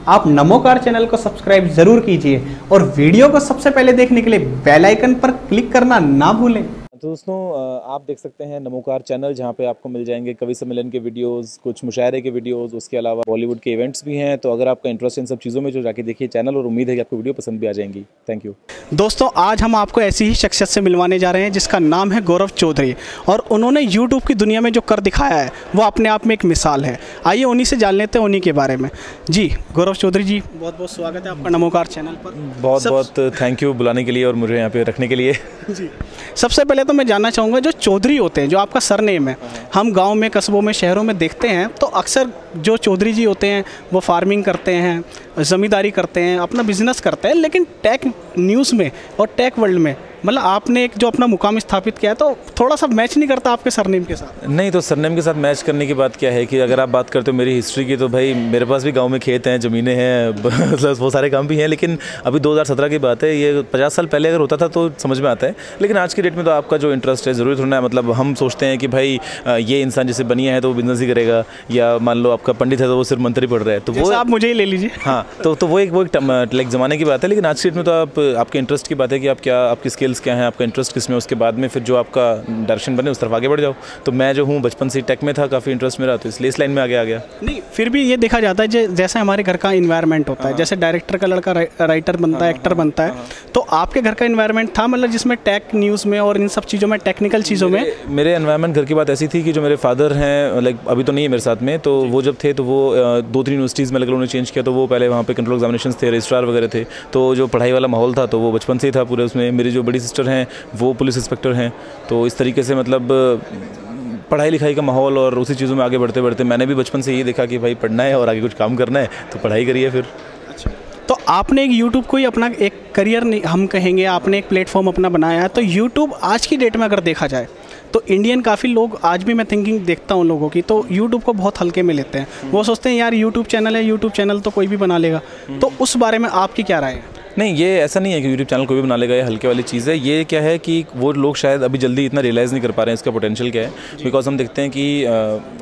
आप नमोकार चैनल को सब्सक्राइब जरूर कीजिए और वीडियो को सबसे पहले देखने के लिए बेल आइकन पर क्लिक करना ना भूलें। तो दोस्तों आप देख सकते हैं नमोकार चैनल, जहां पे आपको मिल जाएंगे कवि सम्मेलन के वीडियोस, कुछ मुशायरे के वीडियोस, उसके अलावा बॉलीवुड के इवेंट्स भी हैं। तो अगर आपका इंटरेस्ट इन सब चीज़ों में, जो जाके देखिए चैनल, और उम्मीद है कि आपको वीडियो पसंद भी आ जाएंगी। थैंक यू दोस्तों, आज हम आपको ऐसी ही शख्सियत से मिलवाने जा रहे हैं जिसका नाम है गौरव चौधरी, और उन्होंने यूट्यूब की दुनिया में जो कर दिखाया है वो अपने आप में एक मिसाल है। आइए उन्हीं से जान लेते हैं उन्हीं के बारे में। जी गौरव चौधरी जी, बहुत बहुत स्वागत है आपका नमोकार चैनल पर। बहुत बहुत थैंक यू बुलाने के लिए और मुझे यहाँ पे रखने के लिए। जी, सबसे पहले तो मैं जानना चाहूँगा, जो चौधरी होते हैं, जो आपका सरनेम है, हम गांव में, कस्बों में, शहरों में देखते हैं तो अक्सर जो चौधरी जी होते हैं वो फार्मिंग करते हैं, ज़मींदारी करते हैं, अपना बिजनेस करते हैं, लेकिन टेक न्यूज़ में और टेक वर्ल्ड में मतलब आपने एक जो अपना मुकाम स्थापित किया है तो थोड़ा सा मैच नहीं करता आपके सरनेम के साथ। नहीं, तो सरनेम के साथ मैच करने की बात क्या है कि अगर आप बात करते हो मेरी हिस्ट्री की, तो भाई मेरे पास भी गांव में खेत हैं, ज़मीनें हैं, वो सारे काम भी हैं। लेकिन अभी 2017 की बात है, ये 50 साल पहले अगर होता था तो समझ में आता है। लेकिन आज की डेट में तो आपका जो इंटरेस्ट है ज़रूरी थोड़ा है। मतलब हम सोचते हैं कि भाई ये इंसान जैसे बनिया है तो वो बिजनेस ही करेगा, या मान लो आपका पंडित है तो वो सिर्फ मंत्र ही पढ़ रहा है, तो वो आप मुझे ही ले लीजिए। हाँ, तो वो एक लाइक ज़माने की बात है। लेकिन आज की डेट में तो आपके इंटरेस्ट की बात है कि आप क्या, आपकी स्किल्स क्या हैं, आपका इंटरेस्ट किसमें, उसके बाद में फिर जो आपका डायरेक्शन बने उस तरफ आगे बढ़ जाओ। तो मैं जो हूँ बचपन से टेक में था, काफ़ी इंटरेस्ट मेरा, तो इसलिए इस लाइन में आगे आ गया। नहीं, फिर भी ये देखा जाता है जैसे हमारे घर का इन्वायरमेंट होता है, जैसे डायरेक्टर का लड़का राइटर बनता है, एक्टर बनता है, तो आपके घर का इन्वायरमेंट था मतलब जिसमें टेक न्यूज़ में और इन सब चीज़ों में, टेक्निकल चीज़ों में? मेरे एनवायरनमेंट घर की बात ऐसी थी कि जो मेरे फादर हैं, लाइक अभी तो नहीं है मेरे साथ में, तो वो जब थे तो वो 2-3 यूनिवर्सिटीज़ में अलग उन्होंने चेंज किया। तो वो पहले वहाँ पे कंट्रोल एग्जामिनेशन थे, रजिस्ट्रार वगैरह थे, तो जो पढ़ाई वाला माहौल था तो वो बचपन से ही था पूरे उसमें। मेरी जो बड़ी सिस्टर हैं वो पुलिस इंस्पेक्टर हैं, तो इस तरीके से मतलब पढ़ाई लिखाई का माहौल और उसी चीज़ों में आगे बढ़ते बढ़ते मैंने भी बचपन से ये देखा कि भाई पढ़ना है और आगे कुछ काम करना है, तो पढ़ाई करिए फिर। अच्छा, तो आपने एक यूट्यूब को ही अपना एक करियर हम कहेंगे, आपने एक प्लेटफॉर्म अपना बनाया है। तो यूट्यूब आज की डेट में अगर देखा जाए तो इंडियन काफ़ी लोग, आज भी मैं थिंकिंग देखता हूँ लोगों की, तो यूट्यूब को बहुत हल्के में लेते हैं। वो सोचते हैं यार यूट्यूब चैनल है, यूट्यूब चैनल तो कोई भी बना लेगा। तो उस बारे में आपकी क्या राय है? नहीं, ये ऐसा नहीं है कि यूट्यूब चैनल कोई भी बना लेगा, ये हल्के वाली चीज़ है। ये क्या है कि वो लोग शायद अभी जल्दी इतना रियलाइज़ नहीं कर पा रहे हैं इसका पोटेंशियल क्या है। बिकॉज हम देखते हैं कि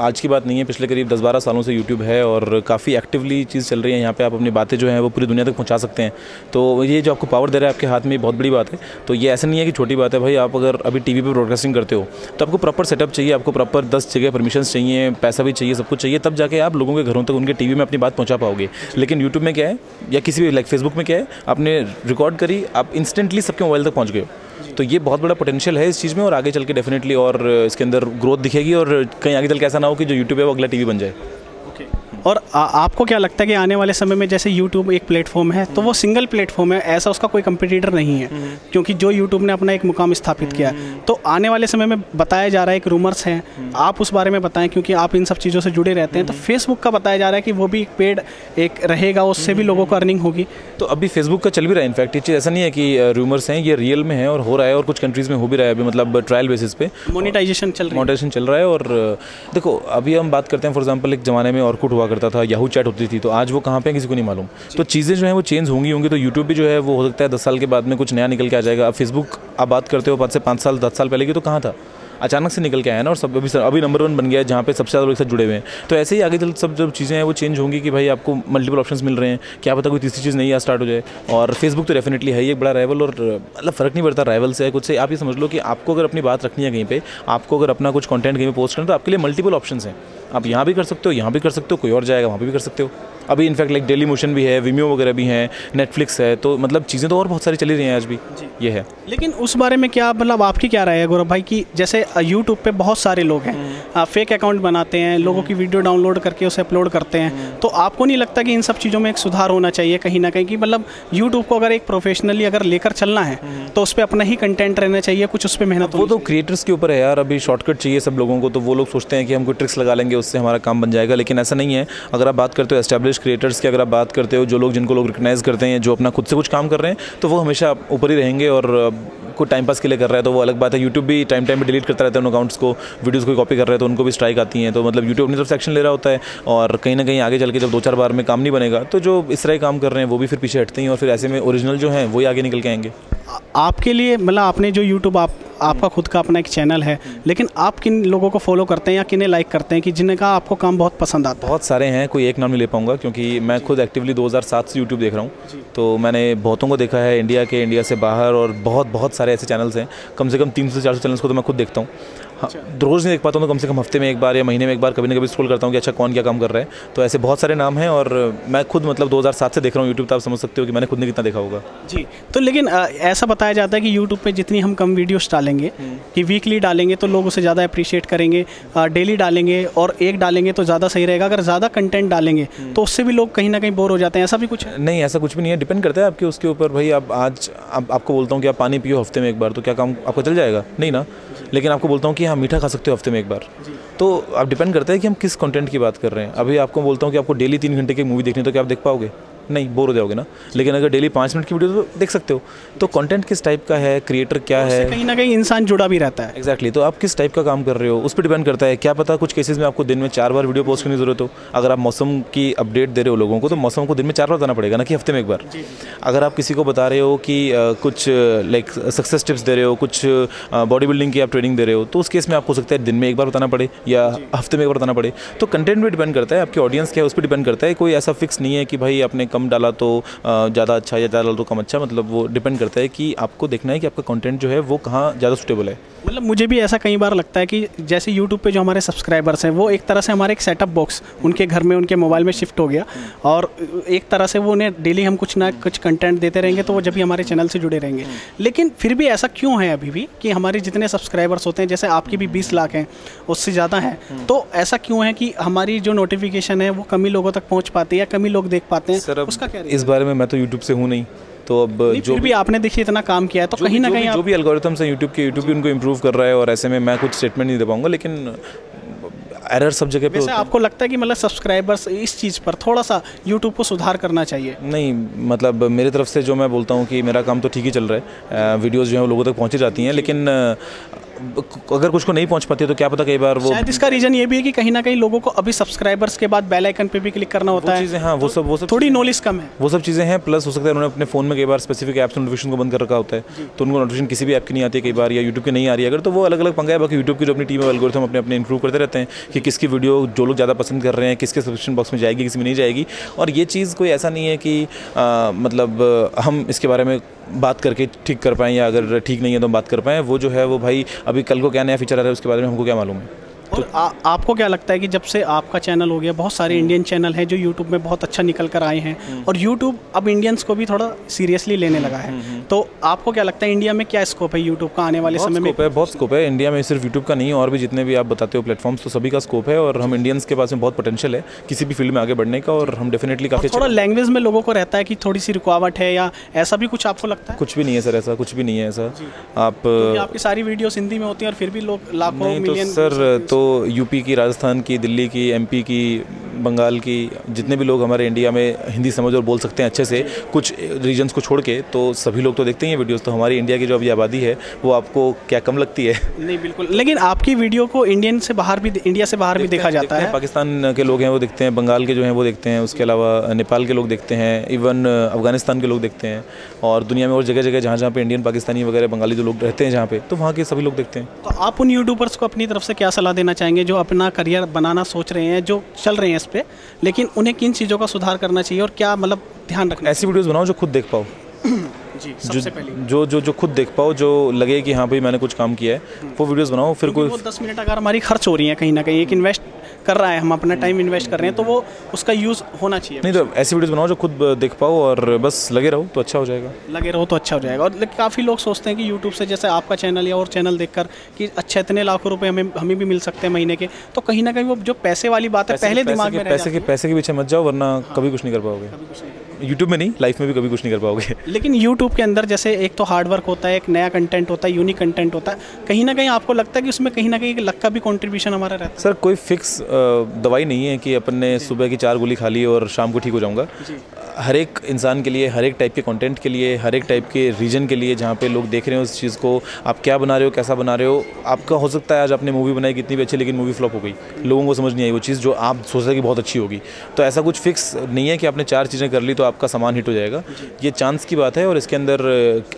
आज की बात नहीं है, पिछले करीब 10-12 सालों से यूट्यूब है और काफ़ी एक्टिवली चीज़ चल रही है। यहाँ पे आप अपनी बातें जो हैं वो पूरी दुनिया तक पहुँचा सकते हैं। तो ये जो आपको पावर दे रहा है आपके हाथ में, बहुत बड़ी बात है। तो ये ऐसा नहीं है कि छोटी बात है भाई। आप अगर अभी टीवी पे ब्रॉडकास्टिंग करते हो तो आपको प्रॉपर सेटअप चाहिए, आपको प्रॉपर 10 जगह परमिशन चाहिए, पैसा भी चाहिए, सब कुछ चाहिए, तब जाके आप लोगों के घरों तक, उनके टीवी में अपनी बात पहुँचा पाओगे। लेकिन यूट्यूब में क्या है, या किसी भी लाइक फेसबुक में क्या है, आपने रिकॉर्ड करी, आप इंस्टेंटली सबके मोबाइल तक पहुंच गए हो। तो ये बहुत बड़ा पोटेंशियल है इस चीज़ में, और आगे चल के डेफिनेटली और इसके अंदर ग्रोथ दिखेगी, और कहीं आगे चल के ऐसा ना हो कि जो यूट्यूब है वो अगला टीवी बन जाए। और आपको क्या लगता है कि आने वाले समय में, जैसे YouTube एक प्लेटफॉर्म है तो वो सिंगल प्लेटफॉर्म है, ऐसा उसका कोई कंपटीटर नहीं है, क्योंकि जो YouTube ने अपना एक मुकाम स्थापित किया है, तो आने वाले समय में बताया जा रहा है, एक रूमर्स हैं, आप उस बारे में बताएं क्योंकि आप इन सब चीज़ों से जुड़े रहते हैं, तो फेसबुक का बताया जा रहा है कि वो भी एक पेड एक रहेगा, उससे भी लोगों को अर्निंग होगी। तो अभी फेसबुक का चल भी रहा है। इनफैक्ट ये चीज़ ऐसा नहीं है कि रूमर्स हैं, ये रियल में है और हो रहा है, और कुछ कंट्रीज़ में हो भी रहा है अभी, मतलब ट्रायल बेसिस पे मोनेटाइजेशन चल रहा है। और देखो, अभी हम बात करते हैं फॉर एग्जाम्पल, एक ज़माने में ऑर्कुट हुआ करता था, याहू चैट होती थी, तो आज वो कहाँ पे किसी को नहीं मालूम। तो चीज़ें जो हैं वो चेंज होंगी। तो यूट्यूब भी जो है वो हो सकता है 10 साल के बाद में कुछ नया निकल के आ जाएगा। अब फेसबुक आप बात करते हो 5 से 5 साल 10 साल पहले की, तो कहाँ था, अचानक से निकल के आया ना, और सब अभी नंबर 1 बन गया है जहाँ पे सबसे ज़्यादा लोग एक साथ जुड़े हुए हैं। तो ऐसे ही आगे चल सब जब चीज़ें हैं वो चेंज होंगी कि भाई आपको मल्टीपल ऑप्शंस मिल रहे हैं, क्या पता कोई तीसरी चीज़ नई या स्टार्ट हो जाए। और फेसबुक तो डेफिनेटली है ही एक बड़ा राइवल, और मतलब फ़र्क नहीं पड़ता राइवल से है कुछ से। आप ये समझ लो कि आपको अगर अपनी बात रखनी है कहीं पे, आपको अगर अपना कुछ कंटेंट कहीं पे पोस्ट करना, तो आपके लिए मल्टीपल ऑप्शंस हैं। आप यहाँ भी कर सकते हो, यहाँ भी कर सकते हो, कोई और जाएगा वहाँ पे भी कर सकते हो। अभी इनफैक्ट लाइक डेली मोशन भी है, विमियो वगैरह भी हैं, नेटफ्लिक्स है, तो मतलब चीज़ें तो और बहुत सारी चली रही हैं आज भी, ये है। लेकिन उस बारे में क्या, मतलब आपकी क्या राय है गौरव भाई, कि जैसे यूट्यूब पे बहुत सारे लोग हैं, फेक अकाउंट बनाते हैं, लोगों की वीडियो डाउनलोड करके उसे अपलोड करते हैं, तो आपको नहीं लगता कि इन सब चीज़ों में एक सुधार होना चाहिए कहीं ना कहीं, कि मतलब यूट्यूब को अगर एक प्रोफेशनली अगर लेकर चलना है तो उस पर अपना ही कंटेंट रहना चाहिए, कुछ उस पर मेहनत वो तो क्रिएटर्स के ऊपर है यार। अभी शॉर्टकट चाहिए सब लोगों को, तो वो लोग सोचते हैं कि हम कोई ट्रिक्स लगा लेंगे उससे हमारा काम बन जाएगा, लेकिन ऐसा नहीं है। अगर आप बात करते हो एस्टैब्लिश क्रिएटर्स की, अगर आप बात करते हो जो लोग, जिनको लोग रिकग्नाइज करते हैं, जो अपना खुद से कुछ काम कर रहे हैं, तो वो हमेशा ऊपर ही रहेंगे। और कोई टाइम पास के लिए कर रहा है तो वो अलग बात है। यूट्यूब भी टाइम पे डिलीट करता रहता है उन अकाउंट्स को, वीडियोस को कॉपी कर रहे हैं तो उनको भी स्ट्राइक आती हैं। तो मतलब यूट्यूब अपनी तरफ से एक्शन ले रहा होता है, और कहीं ना कहीं आगे चल के जब 2-4 बार में काम नहीं बनेगा, तो जो इस तरह काम कर रहे हैं वो भी फिर पीछे हटते हैं, और फिर ऐसे में ओरिजिनल जो हैं वही आगे निकल के आएंगे। आपके लिए मतलब आपने जो यूट्यूब आप आपका खुद का अपना एक चैनल है, लेकिन आप किन लोगों को फॉलो करते हैं या किन्हें लाइक करते हैं कि जिनका आपको काम बहुत पसंद आता है? बहुत सारे हैं, कोई एक नाम नहीं ले पाऊंगा क्योंकि मैं खुद एक्टिवली 2007 से यूट्यूब देख रहा हूँ। तो मैंने बहुतों को देखा है, इंडिया के, इंडिया से बाहर, और बहुत सारे ऐसे चैनल्स हैं। कम से कम 300 से 400 चैनल्स को तो मैं खुद देखता हूँ। हाँ, रोज़ नहीं देख पाता हूँ तो कम से कम हफ्ते में एक बार या महीने में एक बार कभी ना कभी स्क्रॉल करता हूँ कि अच्छा कौन क्या काम कर रहा है। तो ऐसे बहुत सारे नाम हैं और मैं खुद मतलब 2007 से देख रहा हूँ यूट्यूब, तो आप समझ सकते हो कि मैंने खुद ने कितना देखा होगा। जी, तो लेकिन ऐसा बताया जाता है कि यूट्यूब पे जितनी हम कम वीडियोस डालेंगे कि वीकली डालेंगे तो लोग उसे ज़्यादा अप्रिशिएट करेंगे, डेली डालेंगे और एक डालेंगे तो ज़्यादा सही रहेगा। अगर ज़्यादा कंटेंट डालेंगे तो उससे भी लोग कहीं ना कहीं बोर हो जाते हैं, ऐसा भी कुछ है? नहीं, ऐसा कुछ भी नहीं है, डिपेंड करता है आपके उसके ऊपर। भाई अब आज आपको बोलता हूँ कि आप पानी पियो हफ्ते में एक बार, तो क्या काम आपको चल जाएगा? नहीं ना। लेकिन आपको बोलता हूँ कि हाँ मीठा खा सकते हो हफ्ते में एक बार, तो अब डिपेंड करता है कि हम किस कंटेंट की बात कर रहे हैं। अभी आपको बोलता हूँ कि आपको डेली 3 घंटे की मूवी देखनी है तो क्या आप देख पाओगे? नहीं, बोर हो जाओगे ना। लेकिन अगर डेली 5 मिनट की वीडियो तो देख सकते हो। तो कंटेंट किस टाइप का है, क्रिएटर क्या है, कहीं ना कहीं इंसान जुड़ा भी रहता है। एग्जैक्टली। तो आप किस टाइप का काम कर रहे हो उस पर डिपेंड करता है। क्या पता कुछ केसेस में आपको दिन में 4 बार वीडियो पोस्ट करने की जरूरत हो। अगर आप मौसम की अपडेट दे रहे हो लोगों को तो मौसम को दिन में 4 बार बताना पड़ेगा ना कि हफ्ते में एक बार। अगर आप किसी को बता रहे हो कि कुछ लाइक सक्सेस टिप्स दे रहे हो, कुछ बॉडी बिल्डिंग की आप ट्रेनिंग दे रहे हो, तो उस केस में आपको हो सकता है दिन में एक बार बताना पड़े या हफ्ते में एक बार बताना पड़े। तो कंटेंट पे डिपेंड करता है, आपकी ऑडियंस क्या है उस पर डिपेंड करता है। कोई ऐसा फिक्स नहीं है कि भाई आपने कम डाला तो ज़्यादा अच्छा या ज़्यादा डाला तो कम अच्छा। मतलब वो डिपेंड करता है कि आपको देखना है कि आपका कंटेंट जो है वो कहाँ ज़्यादा सूटेबल है। मतलब मुझे भी ऐसा कई बार लगता है कि जैसे यूट्यूब पे जो हमारे सब्सक्राइबर्स हैं वो एक तरह से हमारे एक सेटअप बॉक्स उनके घर में, उनके मोबाइल में शिफ्ट हो गया, और एक तरह से वो उन्हें डेली हम कुछ ना कुछ कंटेंट देते रहेंगे तो वो जब भी हमारे चैनल से जुड़े रहेंगे। लेकिन फिर भी ऐसा क्यों है अभी भी कि हमारे जितने सब्सक्राइबर्स होते हैं, जैसे आपके भी 20 लाख हैं, उससे ज़्यादा हैं, तो ऐसा क्यों है कि हमारी जो नोटिफिकेशन है वो कम ही लोगों तक पहुँच पाती है या कम ही लोग देख पाते हैं? सर, उसका क्या इस बारे में मैं तो यूट्यूब से हूँ नहीं, तो अब जो भी आपने देखिए इतना काम किया है तो कहीं ना कहीं जो भी एल्गोरिथम्स हैं यूट्यूब के, यूट्यूब भी उनको इम्प्रूव कर रहा है, और ऐसे में मैं कुछ स्टेटमेंट नहीं दे पाऊंगा। लेकिन एरर सब जगह पे होता है। आपको लगता है कि मतलब सब्सक्राइबर्स इस चीज़ पर थोड़ा सा यूट्यूब को सुधार करना चाहिए? नहीं, मतलब मेरी तरफ से जो मैं बोलता हूँ कि मेरा काम तो ठीक ही चल रहा है, वीडियोज़ जो है वो लोगों तक पहुँची जाती हैं, लेकिन अगर कुछ को नहीं पहुंच पाती है तो क्या पता कई बार वो, शायद इसका रीज़न ये भी है कि कहीं ना कहीं लोगों को अभी सब्सक्राइबर्स के बाद बेल आइकन पे भी क्लिक करना होता है। चीज़ें, हाँ, वो सब थोड़ी नॉलेज कम है, वो सब चीज़ें हैं। प्लस हो सकता है उन्होंने अपने फ़ोन में कई बार स्पेसिफिक ऐप्स नोटिफिकेशन को बंद कर रखा होता है, तो उनको नोटिफिकेशन किसी भी ऐप की नहीं आती कई बार, या यूट्यूब की नहीं आ रही है अगर, तो वो अलग अलग पंगा है। बाकी यूट्यूब की जो अपनी टीम है एल्गोरिथम अपने इंप्रूव करते रहते हैं कि किसकी वीडियो जो लोग ज़्यादा पसंद कर रहे हैं, किसके सब्सक्रिप्शन बॉक्स में जाएगी, किसी में नहीं जाएगी। और ये चीज़ कोई ऐसा नहीं है कि मतलब हम इसके बारे में बात करके ठीक कर पाएँ, या अगर ठीक नहीं है तो हम बात कर पाएँ। वो जो है वो भाई अभी कल को क्या नया फीचर आ रहा है उसके बारे में हमको क्या मालूम है। तो आपको क्या लगता है कि जब से आपका चैनल हो गया, बहुत सारे इंडियन चैनल हैं जो यूट्यूब में बहुत अच्छा निकल कर आए हैं, और यूट्यूब अब इंडियंस को भी थोड़ा सीरियसली लेने लगा है, तो आपको क्या लगता है इंडिया में क्या स्कोप है यूट्यूब का आने वाले समय में? बहुत स्कोप है इंडिया में, सिर्फ यूट्यूब का नहीं, और भी जितने भी आप बताते हो प्लेटफॉर्म्स, तो सभी का स्कोप है। और हम इंडियंस के पास में बहुत पोटेंशियल है किसी भी फील्ड में आगे बढ़ने का, और हम डेफिनेटली काफ़ी थोड़ा लैंग्वेज में लोगों को रहता है कि थोड़ी सी रुकावट है, या ऐसा भी कुछ आपको लगता है? कुछ भी नहीं है सर, ऐसा कुछ भी नहीं है। ऐसा आपकी सारी वीडियोस हिंदी में होती हैं और फिर भी लोग लाखों मिलियन। सर, तो यूपी की, राजस्थान की, दिल्ली की, एमपी की, बंगाल की, जितने भी लोग हमारे इंडिया में हिंदी समझ और बोल सकते हैं अच्छे से, कुछ रीजन्स को छोड़ के, तो सभी लोग तो देखते ही हैं वीडियोस। तो हमारी इंडिया की जो अभी आबादी है वो आपको क्या कम लगती है? नहीं, बिल्कुल। लेकिन आपकी वीडियो को इंडिया से बाहर भी देखा जाता है। पाकिस्तान के लोग हैं वो देखते हैं, बंगाल के जो हैं वो देखते हैं, उसके अलावा नेपाल के लोग देखते हैं, इवन अफगानिस्तान के लोग देखते हैं, और दुनिया में और जगह जगह जहाँ पे इंडियन, पाकिस्तानी वगैरह बंगाली जो लोग रहते हैं जहाँ पे, तो वहाँ के सभी लोग देखते हैं। तो आप उन यूट्यूबर्स को अपनी तरफ से क्या सलाह देना चाहेंगे जो अपना करियर बनाना सोच रहे हैं, जो चल रहे हैं इस पे, लेकिन उन्हें किन चीज़ों का सुधार करना चाहिए और क्या मतलब ध्यान रखना? ऐसी वीडियोस बनाओ जो खुद देख पाओ, जी, सबसे पहले जो खुद देख पाओ, जो लगे कि हाँ भाई मैंने कुछ काम किया है, वो वीडियोस बनाओ। फिर कोई 10 मिनट अगर हमारी खर्च हो रही है, कहीं ना कहीं एक इन्वेस्ट कर रहा है, हम अपना टाइम इन्वेस्ट कर रहे हैं, तो वो उसका यूज़ होना चाहिए। नहीं, तो ऐसी वीडियोस बनाओ जो खुद देख पाओ, और बस लगे रहो तो अच्छा हो जाएगा। और काफ़ी लोग सोचते हैं कि यूट्यूब से, जैसे आपका चैनल या और चैनल देखकर, कि अच्छा इतने लाखों रुपए हमें भी मिल सकते हैं महीने के, तो कहीं ना कहीं वो जो पैसे वाली बात है पहले दिमाग में पैसे के पीछे मत जाओ, वरना कभी कुछ नहीं कर पाओगे। यूट्यूब में नहीं, लाइफ में भी कभी कुछ नहीं कर पाओगे। लेकिन यूट्यूब के अंदर जैसे एक तो हार्ड वर्क होता है, एक नया कंटेंट होता है, यूनिक कंटेंट होता है, कहीं ना कहीं आपको लगता है कि उसमें कहीं ना कहीं लक का भी कंट्रीब्यूशन हमारा रहता है? सर, कोई फिक्स दवाई नहीं है कि अपन ने सुबह की 4 गोली खा ली और शाम को ठीक हो जाऊंगा। हर एक इंसान के लिए, हर एक टाइप के कंटेंट के लिए, हर एक टाइप के रीजन के लिए, जहाँ पे लोग देख रहे हो उस चीज़ को, आप क्या बना रहे हो, कैसा बना रहे हो। आपका हो सकता है आज आपने मूवी बनाई कितनी भी अच्छी, लेकिन मूवी फ्लॉप हो गई, लोगों को समझ नहीं आई वो चीज़ जो आप सोच रहे कि बहुत अच्छी होगी। तो ऐसा कुछ फिक्स नहीं है कि आपने 4 चीज़ें कर ली तो आपका सामान हिट हो जाएगा। ये चांस की बात है, और इसके अंदर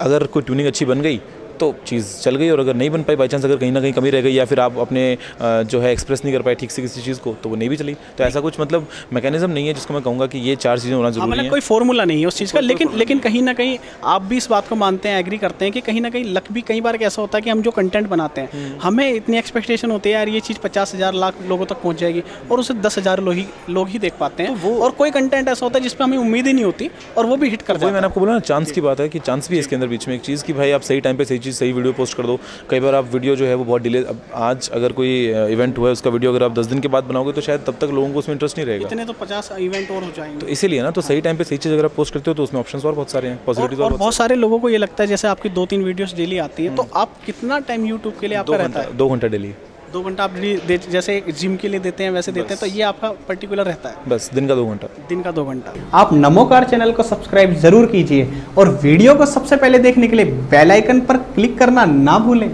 अगर कोई ट्यूनिंग अच्छी बन गई तो चीज़ चल गई। और अगर नहीं बन पाई बाई चांस, अगर कहीं ना कहीं कमी रह गई या फिर आप अपने जो है एक्सप्रेस नहीं कर पाए ठीक से किसी चीज़ को, तो वो नहीं भी चली। तो ऐसा कुछ मतलब मैकेनिज्म नहीं है जिसको मैं कहूँगा कि ये 4 चीज़ें होना जरूरी है। कोई फॉर्मूला नहीं है उस चीज़ का, लेकिन कहीं ना कहीं आप भी इस बात को मानते हैं, एग्री करते हैं कि कहीं ना कहीं लक भी कई बार ऐसा होता है कि हम जो कंटेंट बनाते हैं हमें इतनी एक्सपेक्टेशन होती है यार ये चीज़ 50,000 लाख लोगों तक पहुंच जाएगी और उसे 10,000 लोग ही देख पाते हैं। तो और कोई कंटेंट ऐसा होता है जिस पर हमें उम्मीद ही नहीं होती और वो भी हिट कर जाता है। मैंने आपको बोला ना, चांस की बात है कि चांस भी है इसके अंदर बीच में एक चीज़ कि भाई आप सही टाइम पे सही चीज़ सही वीडियो पोस्ट कर दो। कई बार आप वीडियो जो है वो बहुत डिले, अब आज अगर कोई इवेंट हुआ है उसका वीडियो अगर आप 10 दिन के बाद बनाओगे तो शायद तब तक लोगों को उसमें इंटरेस्ट नहीं रहेगा। इतने तो 50 इवेंट और हो जाएंगे। तो इसीलिए ना, तो सही टाइम पे सही चीज़ अगर आप पोस्ट करते हो तो उसमें ऑप्शंस और बहुत सारे हैं, पॉसिबिलिटीज और बहुत सारे लोगों को ये लगता है जैसे आपकी 2-3 वीडियोस डेली आती हैं, तो आप कितना टाइम यूट्यूब के लिए आपका रहता है? 2 घंटा डेली। 2 घंटा आप जैसे जिम के लिए देते हैं वैसे देते हैं, तो ये आपका पर्टिकुलर रहता है? बस दिन का 2 घंटा। दिन का 2 घंटा। आप नमोकार चैनल को सब्सक्राइब जरूर कीजिए और वीडियो को सबसे पहले देखने के लिए बेल आइकन पर क्लिक करना ना भूलें।